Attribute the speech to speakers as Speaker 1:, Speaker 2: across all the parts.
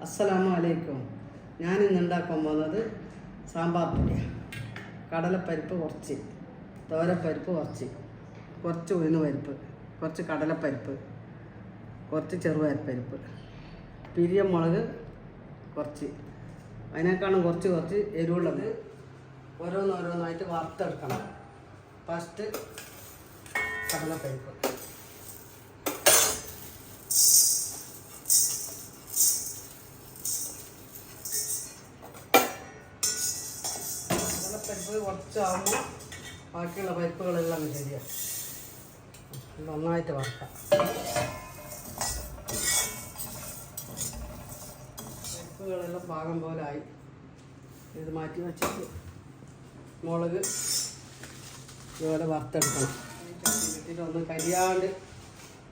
Speaker 1: അസ്സലാമു അലൈക്കും. ഞാനിന്ന് ഉണ്ടാക്കാൻ പോകുന്നത് സാമ്പാർ പൊടിയാണ്. കടലപ്പരിപ്പ് കുറച്ച്, തോരപ്പരിപ്പ് കുറച്ച് ഉഴുന്ന് പരിപ്പ്, കുറച്ച് കടലപ്പരിപ്പ്, കുറച്ച് ചെറുപയർപ്പരിപ്പ്, പിരിയമുളക് കുറച്ച്, അതിനേക്കാളും കുറച്ച് എരിവുള്ളത് ഓരോന്നോരോന്നായിട്ട് വറുത്തെടുക്കണം. ഫസ്റ്റ് കടലപ്പരിപ്പ്, പരിപ്പ് കുറച്ചാകുമ്പോൾ ബാക്കിയുള്ള പരിപ്പുകളെല്ലാം ശരിയാണ്. നന്നായിട്ട് വറുക്കാം. പരിപ്പുകളെല്ലാം പാകം പോലെ ആയി. ഇത് മാറ്റി വെച്ചിട്ട് മുളക് ഇതുപോലെ വറുത്തെടുക്കണം. ചട്ടിയിലിട്ടിട്ട് ഒന്ന് കരിയാണ്ട്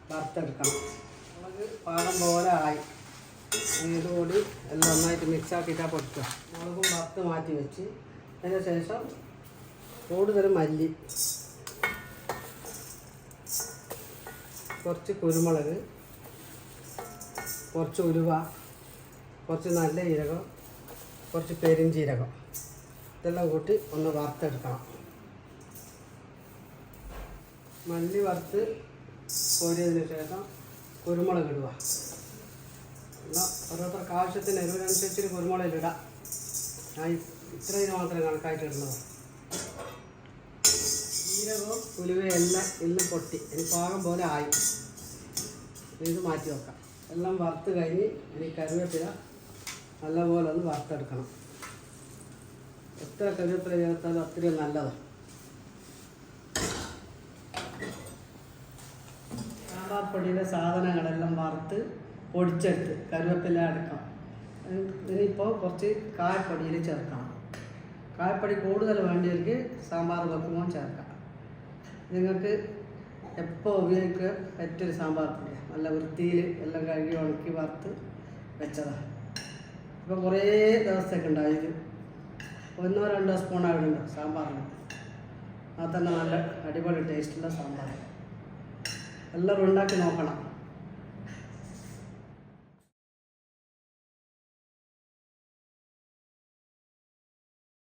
Speaker 1: വറുത്തെടുക്കണം. മുളക് പാകം പോലെ ആയി. ഇതുകൂടി എല്ലാം നന്നായിട്ട് മിക്സാക്കിയിട്ടാണ് പൊടിക്കുക. മുളകും വറുത്ത് മാറ്റി വെച്ച് അതിന് ശേഷം കൂടുതൽ മല്ലി, കുറച്ച് കുരുമുളക്, കുറച്ച് ഉലുവ, കുറച്ച് നല്ല ജീരകം, കുറച്ച് പെരുംജീരകം, ഇതെല്ലാം കൂട്ടി ഒന്ന് വറുത്തെടുക്കണം. മല്ലി വറുത്ത് കോരിയതിന് ശേഷം കുരുമുളക് ഇടുക. എന്നാൽ ഓരോരുത്തർക്ക് ആവശ്യത്തിന് എരിവിനനുസരിച്ച് കുരുമുളക് ഇടാം. ഞാൻ ഇത്രയും മാത്രമേ കണക്കായിട്ട് ഇടുന്നത്. ജീരകവും ഉലുവയും എല്ലാം പൊട്ടി ഇനി പാകം പോലെ ആയി. ഇത് മാറ്റി വെക്കാം. എല്ലാം വറുത്ത് കഴിഞ്ഞ് ഇനി കറിവേപ്പില നല്ലപോലെ ഒന്ന് വറുത്തെടുക്കണം. എത്ര കറിവേപ്പില ചേർത്താലും അത്രയും നല്ലതാണ്. സാമ്പാർ പൊടിയുടെ സാധനങ്ങളെല്ലാം വറുത്ത് പൊടിച്ചെടുത്ത് കറിവേപ്പില അടക്കാം. ഇനിയിപ്പോൾ കുറച്ച് കായപ്പൊടിയിൽ ചേർക്കണം. കായപ്പൊടി കൂടുതൽ വേണ്ടിയവർക്ക് സാമ്പാർ വെക്കുമ്പോൾ ചേർക്കാം. നിങ്ങൾക്ക് എപ്പോൾ ഉപയോഗിക്കുക പറ്റിയൊരു സാമ്പാർ പൊടിയാണ്. നല്ല വൃത്തിയിൽ എല്ലാം കഴുകി ഉണക്കി വറുത്ത് വെച്ചതാണ്. ഇപ്പോൾ കുറേ ദിവസത്തേക്ക് ഉണ്ടാവും. ഇത് 1-2 സ്പൂൺ അവിടെ സാമ്പാറിന്. അത് തന്നെ നല്ല അടിപൊളി ടേസ്റ്റുള്ള സാമ്പാർ. എല്ലാവരും ഉണ്ടാക്കി നോക്കണം.